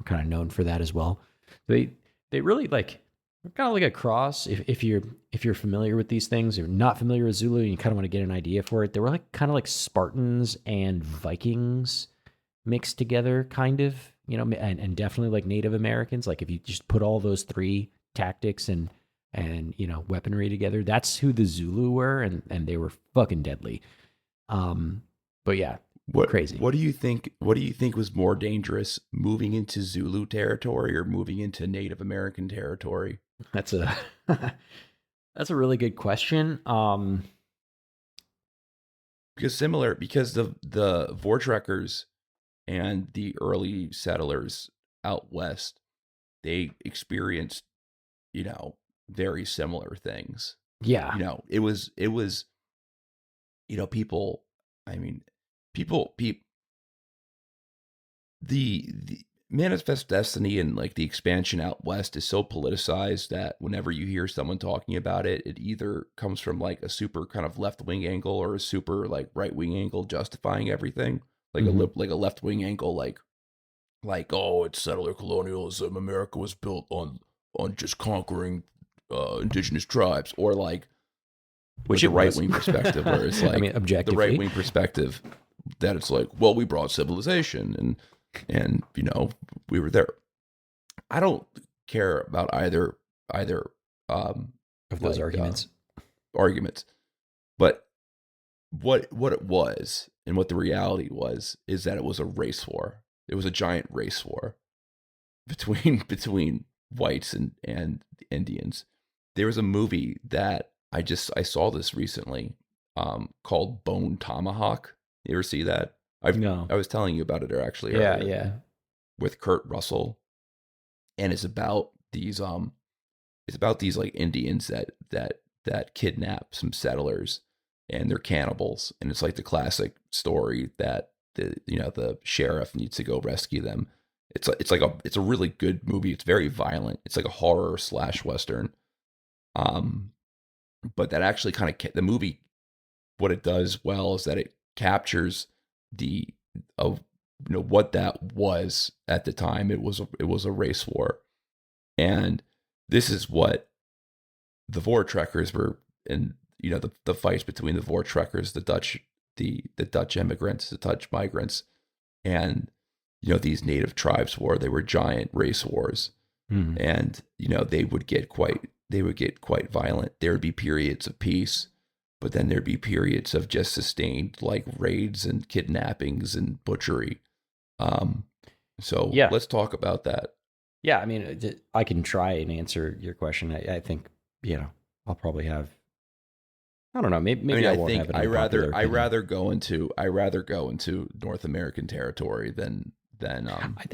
kind of known for that as well. They really like kind of like a cross. If you're familiar with these things, or not familiar with Zulu, and you kind of want to get an idea for it, they were like kind of like Spartans and Vikings mixed together, kind of, and definitely like Native Americans. Like if you just put all those three tactics and weaponry together, that's who the Zulu were, and they were fucking deadly. But yeah, crazy. What do you think? What do you think was more dangerous, moving into Zulu territory or moving into Native American territory? That's a that's a really good question. Because the Voortrekkers and the early settlers out west, they experienced, very similar things. Yeah. It was, people, I mean, people, the Manifest Destiny and like the expansion out west is so politicized that whenever you hear someone talking about it, it either comes from like a super kind of left wing angle or a super like right wing angle justifying everything, like like a left wing angle, like oh, it's settler colonialism. America was built on just conquering indigenous tribes, or like which the right wing perspective, where it's like objectively, the right wing perspective that it's like, well, we brought civilization and we were there. I don't care about either of those arguments, but what it was and what the reality was is that it was a race war. It was a giant race war between whites and Indians. There was a movie that I saw this recently, called Bone Tomahawk. You ever see that? No. I was telling you about it actually earlier. Yeah. With Kurt Russell. And it's about these like Indians that kidnap some settlers, and they're cannibals, and it's like the classic story that the sheriff needs to go rescue them. It's a really good movie. It's very violent. It's like a horror / western. But that actually kind of the movie, what it does well is that it captures what that was at the time. It was a race war, and this is what the Voortrekkers were, and the fights between the Voortrekkers, the Dutch immigrants, the Dutch migrants, and these native tribes war. They were giant race wars, and they would get quite violent. There would be periods of peace, but then there'd be periods of just sustained like raids and kidnappings and butchery. So yeah, let's talk about that. Yeah, I mean, I can try and answer your question. I think I'll probably have. I don't know. Maybe I won't have it. I rather go into North American territory than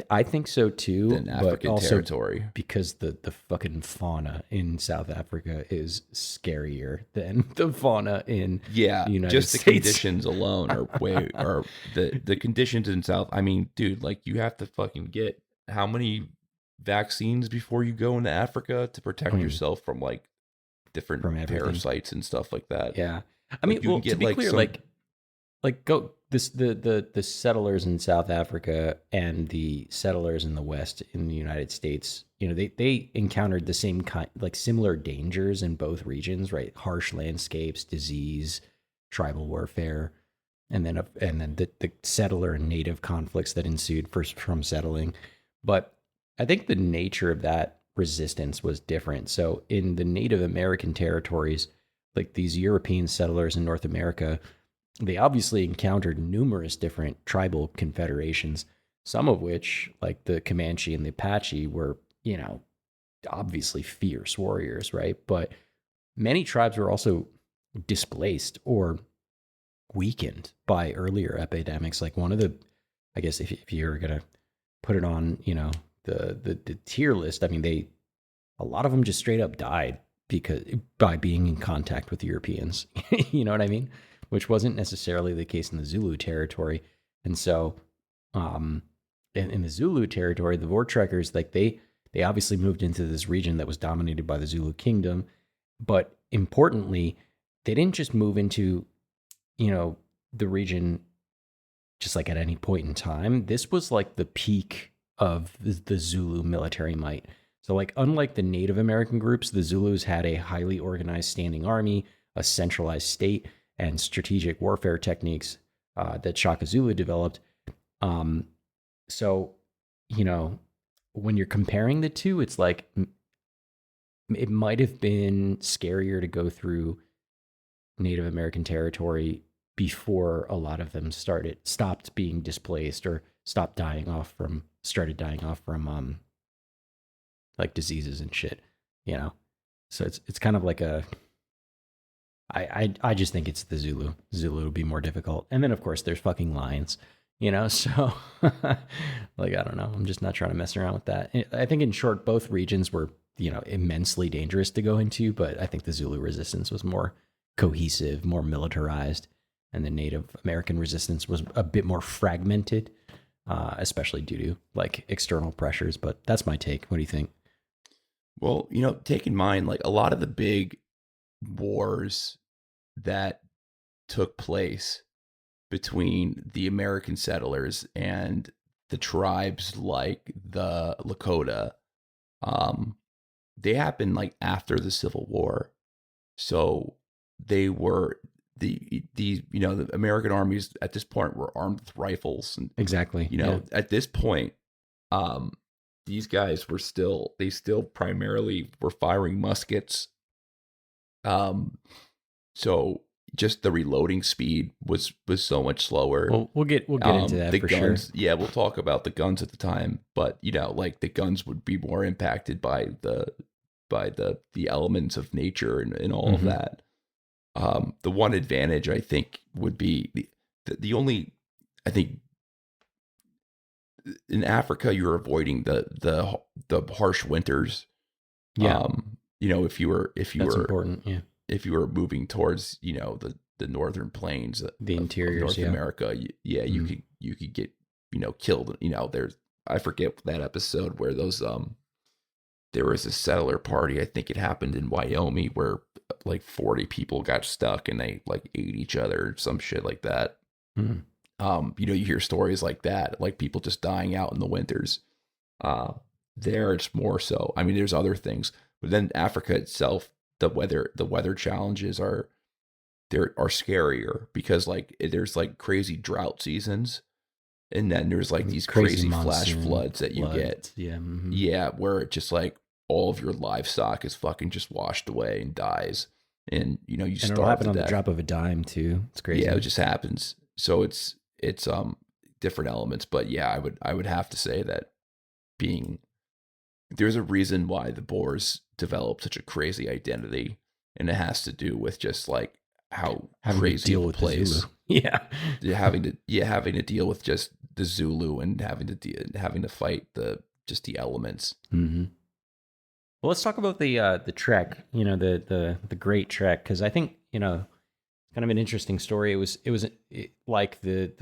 I think so too. Than African territory, because the fucking fauna in South Africa is scarier than the fauna in the United just States. The conditions alone are the conditions in South. I mean, dude, like you have to fucking get how many vaccines before you go into Africa to protect yourself from like different parasites and stuff like that. Yeah, I mean, well, to be clear, the settlers in South Africa and the settlers in the West in the United States, they encountered the same similar dangers in both regions, right? Harsh landscapes, disease, tribal warfare, and then the settler and native conflicts that ensued from settling. But I think the nature of that resistance was different. So in the Native American territories, like these European settlers in North America, they obviously encountered numerous different tribal confederations, some of which, like the Comanche and the Apache, were, obviously fierce warriors, right? But many tribes were also displaced or weakened by earlier epidemics. Like one of the, I guess if you're going to put it on, the tier list, I mean, a lot of them just straight up died by being in contact with Europeans. You know what I mean? Which wasn't necessarily the case in the Zulu territory. And so in the Zulu territory, the Voortrekkers, like they obviously moved into this region that was dominated by the Zulu kingdom. But importantly, they didn't just move into, the region just like at any point in time. This was like the peak of the Zulu military might. So, like, unlike the Native American groups, the Zulus had a highly organized standing army, a centralized state, and strategic warfare techniques that Shaka Zulu developed. Um, so, you know, when you're comparing the two, it's like it might have been scarier to go through Native American territory before a lot of them stopped being displaced or started dying off from like diseases and shit, you know. So it's kind of like I just think it's the Zulu. Zulu would be more difficult. And then of course there's fucking lions, you know, so like I don't know. I'm just not trying to mess around with that. I think in short, both regions were, you know, immensely dangerous to go into, but I think the Zulu resistance was more cohesive, more militarized, and the Native American resistance was a bit more fragmented, especially due to like external pressures. But that's my take. What do you think? Well, you know, take in mind, like a lot of the big wars that took place between the American settlers and the tribes like the Lakota, they happened like after the Civil War. So they were the you know, the American armies at this point were armed with rifles and Exactly. you know, at this point, these guys were still primarily were firing muskets. So just the reloading speed was so much slower. Well, we'll get into that the for guns, sure. yeah, we'll talk about the guns at the time, but you know, like the guns would be more impacted by the elements of nature and all of that. The one advantage I think would be the only, I think in Africa you're avoiding the harsh winters. Yeah. You know, if you were That's important. Yeah. if you were moving towards, you know, the northern plains The of interiors, North America, you could get, you know, killed. You know, I forget that episode where those there was a settler party. I think it happened in Wyoming where like 40 people got stuck and they like ate each other, some shit like that. Mm. You know, you hear stories like that, like people just dying out in the winters. There it's more so. I mean, there's other things, but then Africa itself, the weather challenges are scarier because like there's like crazy drought seasons, and then there's like these crazy flash floods that you get. Yeah. Mm-hmm. Yeah, where it just like all of your livestock is fucking just washed away and dies, and you know you And starve it'll happen to on the death. drop of a dime too. It's crazy. Yeah, it just happens. So it's different elements, but yeah, I would have to say that there's a reason why the Boers developed such a crazy identity, and it has to do with just like how having crazy to deal the with place. the Zulu. Yeah. having to deal with just the Zulu and having to fight the elements. Mm-hmm. Well, let's talk about the trek. You know, the Great Trek, because I think, you know, kind of an interesting story. It was like it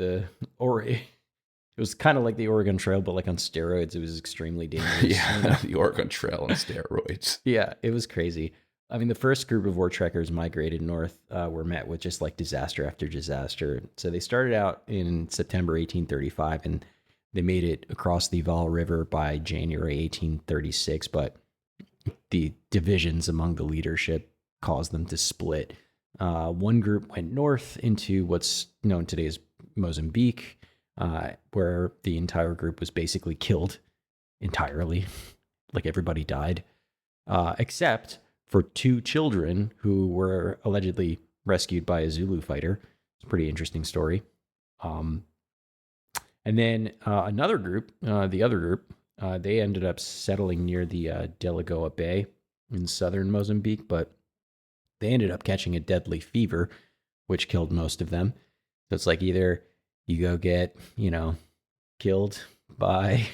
was kind of like the Oregon Trail, but like on steroids. It was extremely dangerous. Yeah, you know? the Oregon Trail on steroids. Yeah, it was crazy. I mean, the first group of war trekkers migrated north were met with just like disaster after disaster. So they started out in September 1835, and they made it across the Vaal River by January 1836. But the divisions among the leadership caused them to split. One group went north into what's known today as Mozambique, where the entire group was basically killed entirely. Like everybody died, except for two children who were allegedly rescued by a Zulu fighter. It's a pretty interesting story. And then another group, the other group, they ended up settling near the Delagoa Bay in southern Mozambique, but they ended up catching a deadly fever, which killed most of them. So it's like either you go get, you know, killed by,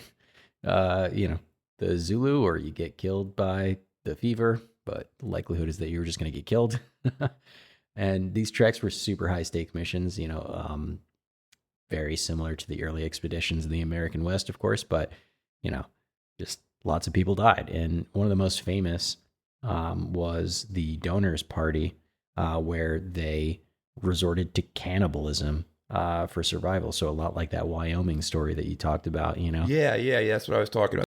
you know, the Zulu, or you get killed by the fever, but the likelihood is that you're just going to get killed. And these treks were super high stake missions, you know, very similar to the early expeditions in the American West, of course, but, you know, just lots of people died. And one of the most famous was the Donors Party, where they resorted to cannibalism for survival. So a lot like that Wyoming story that you talked about, you know? Yeah, that's what I was talking about.